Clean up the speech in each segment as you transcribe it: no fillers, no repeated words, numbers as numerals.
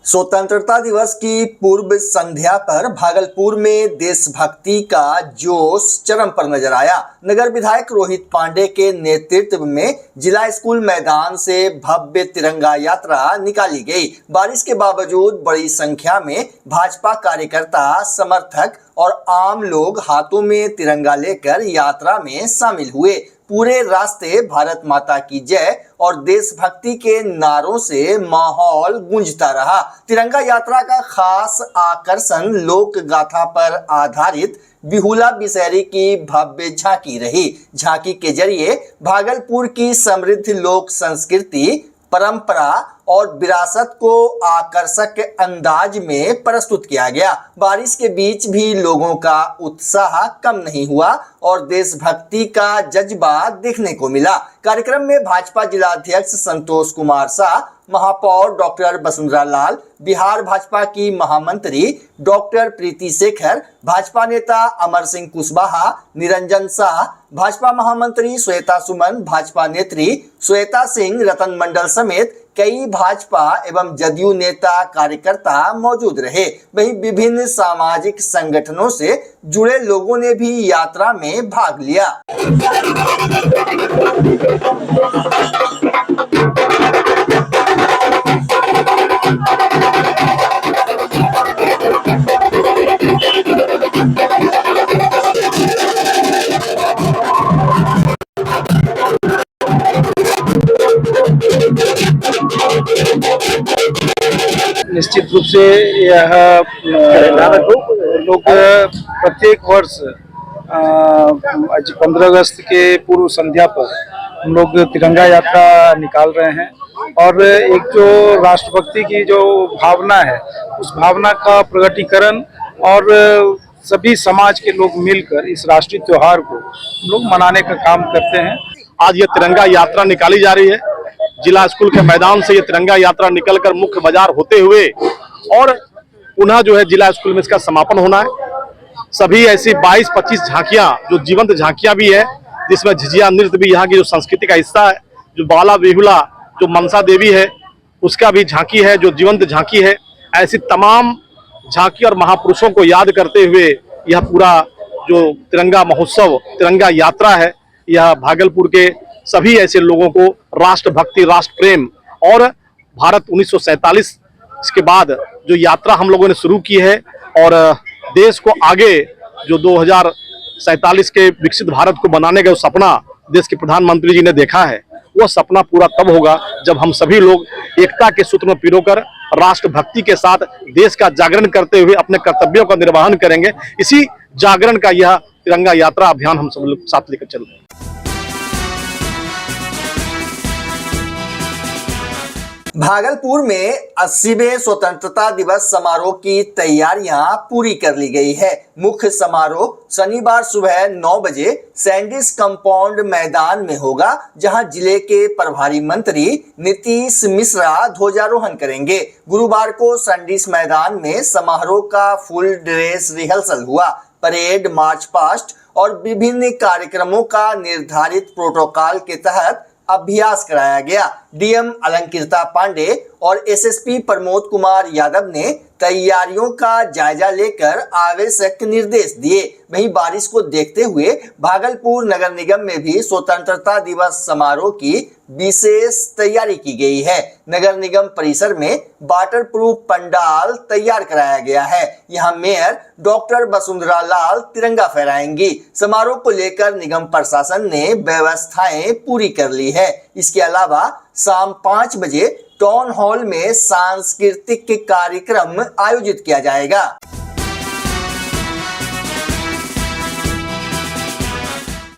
स्वतंत्रता दिवस की पूर्व संध्या पर भागलपुर में देशभक्ति का जोश चरम पर नजर आया। नगर विधायक रोहित पांडे के नेतृत्व में जिला स्कूल मैदान से भव्य तिरंगा यात्रा निकाली गई। बारिश के बावजूद बड़ी संख्या में भाजपा कार्यकर्ता, समर्थक और आम लोग हाथों में तिरंगा लेकर यात्रा में शामिल हुए। पूरे रास्ते भारत माता की जय और देशभक्ति के नारों से माहौल गूंजता रहा। तिरंगा यात्रा का खास आकर्षण लोक गाथा पर आधारित बिहुला बिसेरी की भव्य झांकी रही। झांकी के जरिए भागलपुर की समृद्ध लोक संस्कृति, परंपरा और विरासत को आकर्षक अंदाज में प्रस्तुत किया गया। बारिश के बीच भी लोगों का उत्साह कम नहीं हुआ और देशभक्ति का जज्बा देखने को मिला। कार्यक्रम में भाजपा जिलाध्यक्ष संतोष कुमार शाह, महापौर डॉक्टर वसुंधरा लाल, बिहार भाजपा की महामंत्री डॉक्टर प्रीति शेखर, भाजपा नेता अमर सिंह कुशवाहा, निरंजन शाह, भाजपा महामंत्री श्वेता सुमन, भाजपा नेत्री श्वेता सिंह, रतन मंडल समेत कई भाजपा एवं जदयू नेता कार्यकर्ता मौजूद रहे। वहीं विभिन्न सामाजिक संगठनों से जुड़े लोगों ने भी यात्रा में भाग लिया। निश्चित रूप से यह लोग प्रत्येक वर्ष आज 15 अगस्त के पूर्व संध्या पर हम लोग तिरंगा यात्रा निकाल रहे हैं और एक जो राष्ट्रभक्ति की जो भावना है उस भावना का प्रकटीकरण और सभी समाज के लोग मिलकर इस राष्ट्रीय त्योहार को हम लोग मनाने का काम करते हैं। आज ये तिरंगा यात्रा निकाली जा रही है। जिला स्कूल के मैदान से ये तिरंगा यात्रा निकलकर मुख्य बाजार होते हुए और पुनः जो है जिला स्कूल में इसका समापन होना है। सभी ऐसी 22-25 झांकियां जो जीवंत झांकियां भी है, जिसमें झिझिया नृत्य भी यहाँ की जो संस्कृति का हिस्सा है, जो बाला बिहुला जो मनसा देवी है उसका भी झांकी है, जो जीवंत झांकी है। ऐसी तमाम झांकी और महापुरुषों को याद करते हुए यह पूरा जो तिरंगा महोत्सव, तिरंगा यात्रा है, यह भागलपुर के सभी ऐसे लोगों को राष्ट्रभक्ति, राष्ट्र प्रेम और भारत 1947 के बाद जो यात्रा हम लोगों ने शुरू की है और देश को आगे जो 2047 के विकसित भारत को बनाने का सपना देश के प्रधानमंत्री जी ने देखा है, वह सपना पूरा तब होगा जब हम सभी लोग एकता के सूत्र में पिरोकर राष्ट्रभक्ति के साथ देश का जागरण करते हुए अपने कर्तव्यों का निर्वहन करेंगे। इसी जागरण का यह तिरंगा यात्रा अभियान हम सब लोग साथ लेकर चल रहे हैं। भागलपुर में 80वें स्वतंत्रता दिवस समारोह की तैयारियां पूरी कर ली गई है। मुख्य समारोह शनिवार सुबह 9 बजे सैंडिस कंपाउंड मैदान में होगा, जहां जिले के प्रभारी मंत्री नीतीश मिश्रा ध्वजारोहण करेंगे। गुरुवार को सैंडिस मैदान में समारोह का फुल ड्रेस रिहर्सल हुआ। परेड, मार्च पास्ट और विभिन्न कार्यक्रमों का निर्धारित प्रोटोकॉल के तहत अभ्यास कराया गया। डीएम अलंकृता पांडे और एसएसपी प्रमोद कुमार यादव ने तैयारियों का जायजा लेकर आवश्यक निर्देश दिए। वहीं बारिश को देखते हुए भागलपुर नगर निगम में भी स्वतंत्रता दिवस समारोह की विशेष तैयारी की गई है। नगर निगम परिसर में वाटर प्रूफ पंडाल तैयार कराया गया है। यहां मेयर डॉक्टर वसुंधरा लाल तिरंगा फहराएंगी। समारोह को लेकर निगम प्रशासन ने व्यवस्थाएं पूरी कर ली है। इसके अलावा शाम 5 बजे टाउन हॉल में सांस्कृतिक कार्यक्रम आयोजित किया जाएगा।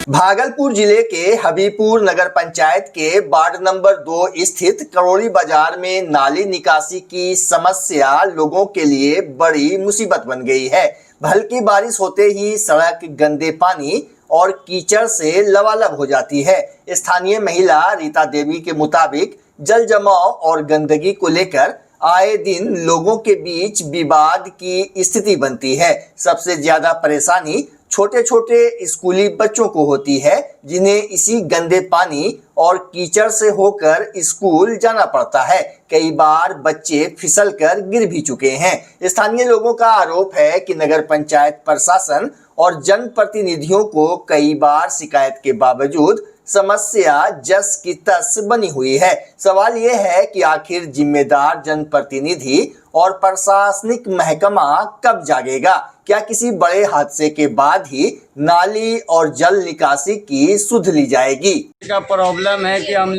भागलपुर जिले के हबीबपुर नगर पंचायत के वार्ड नंबर 2 स्थित करौली बाजार में नाली निकासी की समस्या लोगों के लिए बड़ी मुसीबत बन गई है। हल्की बारिश होते ही सड़क गंदे पानी और कीचड़ से लबालब हो जाती है। स्थानीय महिला रीता देवी के मुताबिक जल जमाव और गंदगी को लेकर आए दिन लोगों के बीच विवाद की स्थिति बनती है। सबसे ज्यादा परेशानी छोटे छोटे स्कूली बच्चों को होती है, जिन्हें इसी गंदे पानी और कीचड़ से होकर स्कूल जाना पड़ता है। कई बार बच्चे फिसलकर गिर भी चुके हैं। स्थानीय लोगों का आरोप है कि नगर पंचायत प्रशासन और जनप्रतिनिधियों को कई बार शिकायत के बावजूद समस्या जस की तस बनी हुई है। सवाल यह है कि आखिर जिम्मेदार जनप्रतिनिधि और प्रशासनिक महकमा कब जागेगा? क्या किसी बड़े हादसे के बाद ही नाली और जल निकासी की सुध ली जाएगी? का प्रॉब्लम है कि हम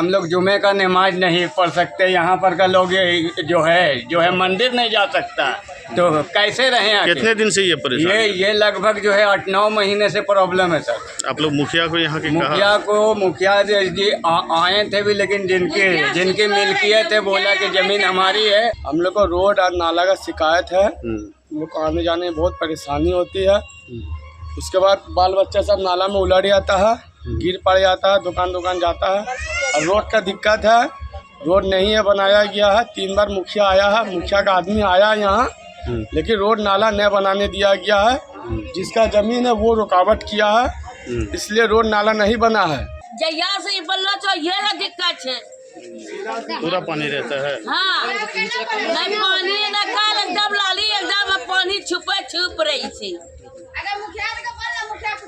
लोग जुमे का नमाज नहीं पढ़ सकते। यहाँ पर का लोग जो है मंदिर नहीं जा सकता, तो कैसे रहें आगे? कितने दिन से ये परेशानी? ये लगभग जो है 8-9 महीने से प्रॉब्लम है सर। आप लोग मुखिया को यहाँ के मुखिया जी आए थे भी, लेकिन जिनकी मिल्कियत है बोला कि जमीन हमारी है। हम लोग को रोड और नाला का शिकायत है। हम लोग को आने जाने में बहुत परेशानी होती है। उसके बाद बाल बच्चा सब नाला में उलट जाता है, गिर पड़ जाता है, दुकान जाता है। और रोड का दिक्कत है, रोड नहीं है बनाया गया है। 3 बार मुखिया आया है, मुखिया का आदमी आया यहाँ, लेकिन रोड नाला नहीं बनाने दिया गया है। जिसका जमीन है वो रुकावट किया है, इसलिए रोड नाला नहीं बना है। जैया से बल्ला तो ये है दिक्कत है, पूरा पानी रहता है। हाँ, नहीं पानी एकदम लाली एकदम पानी छुप रही थी।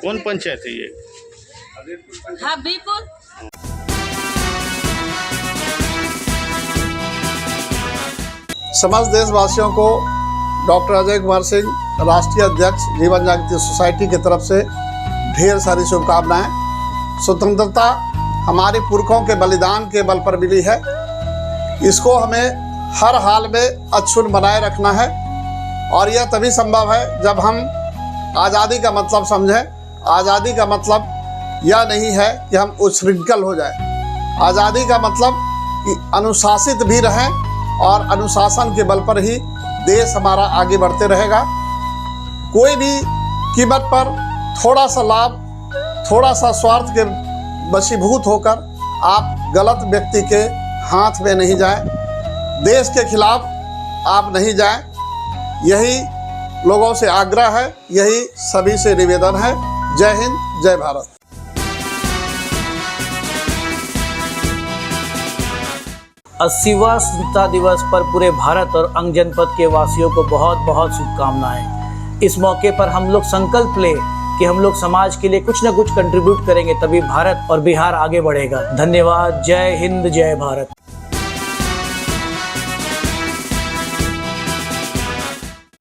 कौन पंचायत है ये? हबीबपुर। समस्त देशवासियों को डॉक्टर अजय कुमार सिंह, राष्ट्रीय अध्यक्ष जीवन जागृति सोसाइटी की तरफ से ढेर सारी शुभकामनाएं। स्वतंत्रता हमारे पुरखों के बलिदान के बल पर मिली है, इसको हमें हर हाल में अक्षुण्ण बनाए रखना है। और यह तभी संभव है जब हम आज़ादी का मतलब समझें। आज़ादी का मतलब यह नहीं है कि हम उच्छृंखल हो जाएं। आज़ादी का मतलब कि अनुशासित भी रहें और अनुशासन के बल पर ही देश हमारा आगे बढ़ते रहेगा। कोई भी कीमत पर थोड़ा सा लाभ, थोड़ा सा स्वार्थ के वशीभूत होकर आप गलत व्यक्ति के हाथ में नहीं जाएं, देश के खिलाफ आप नहीं जाएं। यही लोगों से आग्रह है, यही सभी से निवेदन है। जय हिंद, जय भारत। 80वां स्वतंत्रता दिवस पर पूरे भारत और अंग जनपद के वासियों को बहुत बहुत शुभकामनाएं। इस मौके पर हम लोग संकल्प लें कि हम लोग समाज के लिए कुछ न कुछ कंट्रीब्यूट करेंगे, तभी भारत और बिहार आगे बढ़ेगा। धन्यवाद। जय हिंद, जय भारत।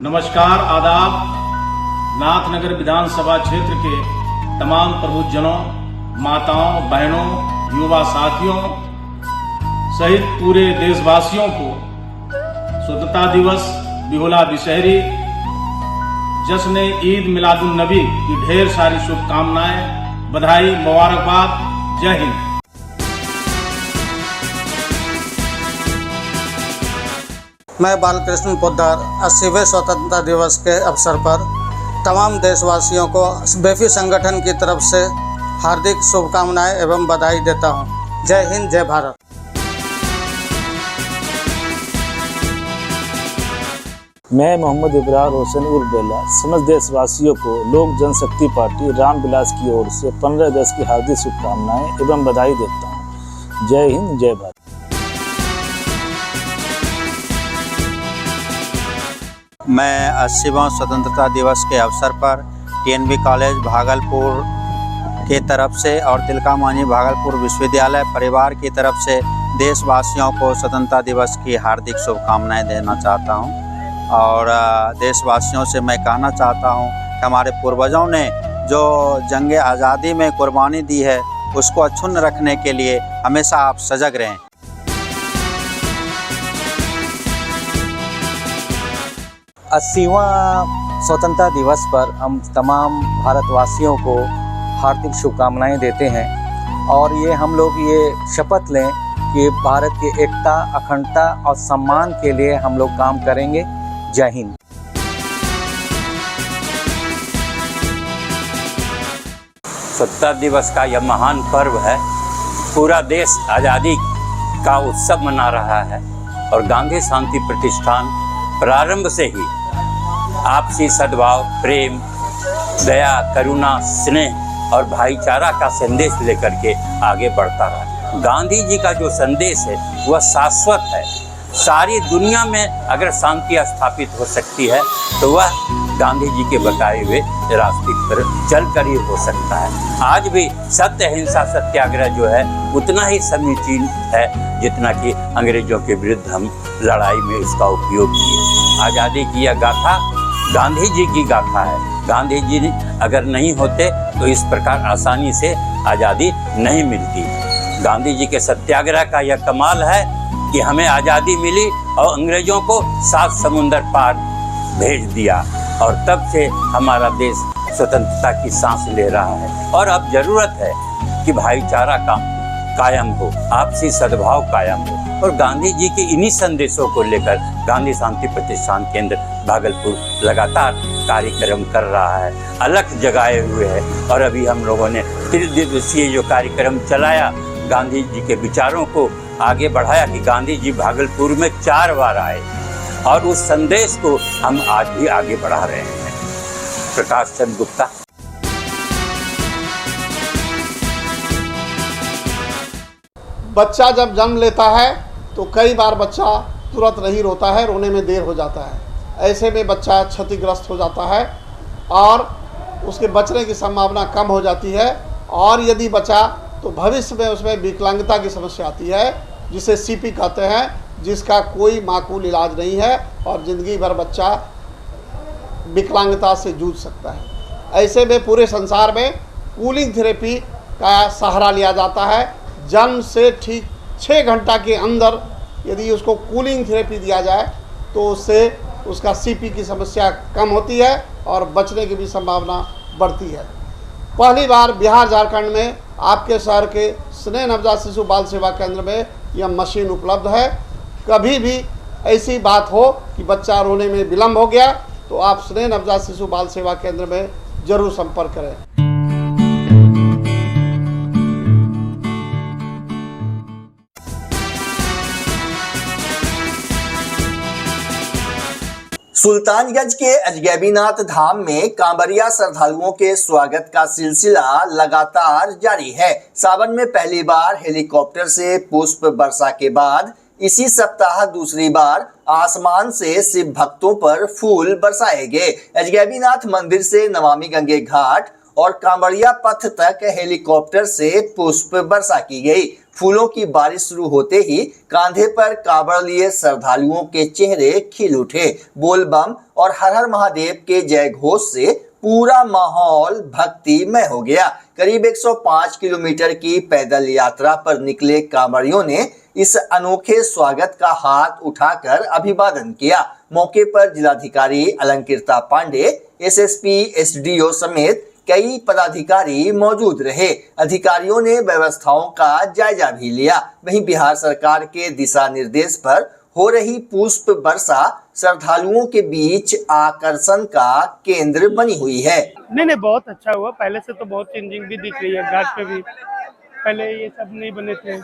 नमस्कार, आदाब। नाथनगर विधानसभा क्षेत्र के तमाम प्रबुद्धजनों, माताओं, बहनों, युवा साथियों सहित पूरे देशवासियों को स्वतंत्रता दिवस, बिहुला दशहरी, जश्न ईद मिलादुन नबी की ढेर सारी शुभकामनाएं, बधाई, मुबारकबाद। जय हिंद। मैं बालकृष्ण पोद्दार 80वें स्वतंत्रता दिवस के अवसर पर तमाम देशवासियों को बेफी संगठन की तरफ से हार्दिक शुभकामनाएं एवं बधाई देता हूं। जय हिंद, जय भारत। मैं मोहम्मद इब्रार होसैन उर्फ बेला समस्त देशवासियों को लोक जनशक्ति पार्टी रामविलास की ओर से 15 अगस्त की हार्दिक शुभकामनाएं एवं बधाई देता हूं। जय हिंद, जय भारत। मैं 80वां स्वतंत्रता दिवस के अवसर पर TNB कॉलेज भागलपुर की तरफ से और तिलका मांझी भागलपुर विश्वविद्यालय परिवार की तरफ से देशवासियों को स्वतंत्रता दिवस की हार्दिक शुभकामनाएं देना चाहता हूं। और देशवासियों से मैं कहना चाहता हूं कि हमारे पूर्वजों ने जो जंग आज़ादी में कुर्बानी दी है, उसको अक्षुण्ण रखने के लिए हमेशा आप सजग रहें। अस्सीवां स्वतंत्रता दिवस पर हम तमाम भारतवासियों को हार्दिक शुभकामनाएं देते हैं और ये हम लोग ये शपथ लें कि भारत की एकता, अखंडता और सम्मान के लिए हम लोग काम करेंगे। जय हिंद। स्वतंत्रता दिवस का यह महान पर्व है। पूरा देश आज़ादी का उत्सव मना रहा है और गांधी शांति प्रतिष्ठान प्रारंभ से ही आपसी सद्भाव, प्रेम, दया, करुणा, स्नेह और भाईचारा का संदेश लेकर के आगे बढ़ता रहा। गांधी जी का जो संदेश है वह शाश्वत है। सारी दुनिया में अगर शांति स्थापित हो सकती है तो वह गांधी जी के बताए हुए रास्ते पर चलकर ही हो सकता है। आज भी सत्य अहिंसा सत्याग्रह जो है उतना ही समीचीन है जितना कि अंग्रेजों के विरुद्ध हम लड़ाई में इसका उपयोग किए। आज़ादी की यह गाथा गांधी जी की गाथा है। गांधी जी अगर नहीं होते तो इस प्रकार आसानी से आज़ादी नहीं मिलती। गांधी जी के सत्याग्रह का यह कमाल है कि हमें आज़ादी मिली और अंग्रेजों को 7 समुंदर पार भेज दिया और तब से हमारा देश स्वतंत्रता की सांस ले रहा है। और अब जरूरत है कि भाईचारा का कायम हो, आपसी सद्भाव कायम हो। और गांधी जी के इन्हीं संदेशों को लेकर गांधी शांति प्रतिष्ठान केंद्र भागलपुर लगातार कार्यक्रम कर रहा है, अलख जगाए हुए है। और अभी हम लोगों ने 3 दिवसीय जो कार्यक्रम चलाया, गांधी जी के विचारों को आगे बढ़ाया कि गांधी जी भागलपुर में 4 बार आए और उस संदेश को हम आज भी आगे बढ़ा रहे हैं। प्रकाश चंद्र गुप्ता। बच्चा जब जन्म लेता है तो कई बार बच्चा तुरंत नहीं रोता है, रोने में देर हो जाता है। ऐसे में बच्चा क्षतिग्रस्त हो जाता है और उसके बचने की संभावना कम हो जाती है। और यदि बचा तो भविष्य में उसमें विकलांगता की समस्या आती है, जिसे सीपी कहते हैं, जिसका कोई माकूल इलाज नहीं है और ज़िंदगी भर बच्चा विकलांगता से जूझ सकता है। ऐसे में पूरे संसार में कूलिंग थेरेपी का सहारा लिया जाता है। जन्म से ठीक 6 घंटा के अंदर यदि उसको कूलिंग थेरेपी दिया जाए तो उससे उसका सीपी की समस्या कम होती है और बचने की भी संभावना बढ़ती है। पहली बार बिहार झारखंड में आपके शहर के स्नेह नवजात शिशु बाल सेवा केंद्र में यह मशीन उपलब्ध है। कभी भी ऐसी बात हो कि बच्चा रोने में विलम्ब हो गया तो आप स्नेह नवजात शिशु बाल सेवा केंद्र में जरूर संपर्क करें। सुल्तानगंज के अजगैबीनाथ धाम में कांवरिया श्रद्धालुओं के स्वागत का सिलसिला लगातार जारी है। सावन में पहली बार हेलीकॉप्टर से पुष्प वर्षा के बाद इसी सप्ताह दूसरी बार आसमान से शिव भक्तों पर फूल बरसाए गए। अजगैबीनाथ मंदिर से नमामि गंगे घाट और कांवड़िया पथ तक हेलीकॉप्टर से पुष्प वर्षा की गई। फूलों की बारिश शुरू होते ही कांधे पर कांवड़ लिए श्रद्धालुओं के चेहरे खिल उठे। बोल बम और हर हर महादेव के जय घोष से पूरा माहौल भक्तिमय हो गया। करीब 105 किलोमीटर की पैदल यात्रा पर निकले कांवड़ियों ने इस अनोखे स्वागत का हाथ उठाकर अभिवादन किया। मौके पर जिलाधिकारी अलंकृता पांडे, एसएसपी, एसडीओ समेत कई पदाधिकारी मौजूद रहे। अधिकारियों ने व्यवस्थाओं का जायजा भी लिया। वहीं बिहार सरकार के दिशा निर्देश पर हो रही पुष्प वर्षा श्रद्धालुओं के बीच आकर्षण का केंद्र बनी हुई है। नहीं, बहुत अच्छा हुआ। पहले से तो बहुत चेंजिंग भी दिख रही है घाट पे भी। पहले ये सब नहीं बने थे।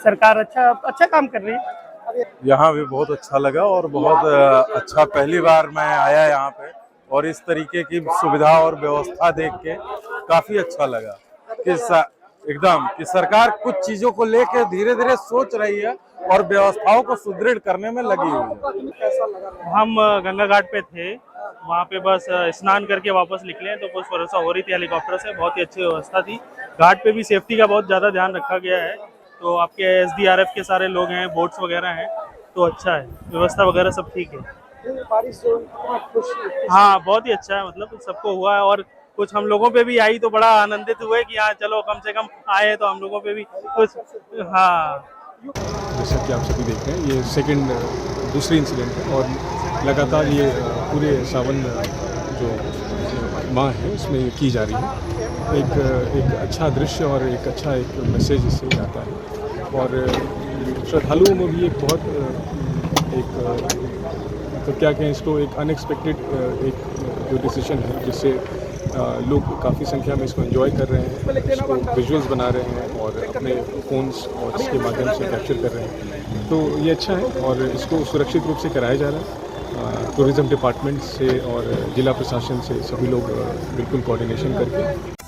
सरकार अच्छा काम कर रही है। यहाँ भी बहुत अच्छा लगा और बहुत अच्छा, पहली बार मैं आया यहाँ पे और इस तरीके की सुविधा और व्यवस्था देख के काफी अच्छा लगा कि एकदम कि सरकार कुछ चीजों को लेकर धीरे धीरे सोच रही है और व्यवस्थाओं को सुदृढ़ करने में लगी हुई है। हम गंगा घाट पे थे, वहाँ पे बस स्नान करके वापस निकले तो पुष्प वर्षा हो रही थी हेलीकॉप्टर से। बहुत ही अच्छी व्यवस्था थी। घाट पे भी सेफ्टी का बहुत ज़्यादा ध्यान रखा गया है। तो आपके एसडीआरएफ के सारे लोग हैं, बोट्स वगैरह हैं, तो अच्छा है, व्यवस्था वगैरह सब ठीक है। हाँ, बहुत ही अच्छा है, मतलब सबको हुआ है। और कुछ हम लोगों पे भी आई तो बड़ा आनंदित हुए कि हाँ चलो कम से कम आए तो हम लोगों पे भी कुछ। हाँ, जैसा कि आप सभी देख रहे हैं, ये दूसरी इंसिडेंट है और लगातार ये पूरे सावन जो माह है उसमें की जा रही है। एक अच्छा दृश्य और एक अच्छा मैसेज इससे आता है और श्रद्धालुओं में भी एक बहुत तो क्या कहें इसको, एक अनएक्सपेक्टेड एक जो डिसीजन है जिससे लोग काफ़ी संख्या में इसको एंजॉय कर रहे हैं, इसको विजुअल्स बना रहे हैं और अपने फ़ोन्स और इसके माध्यम से कैप्चर कर रहे हैं। तो ये अच्छा है और इसको सुरक्षित रूप से कराया जा रहा है टूरिज़्म डिपार्टमेंट से और ज़िला प्रशासन से सभी लोग बिल्कुल कोऑर्डिनेशन करके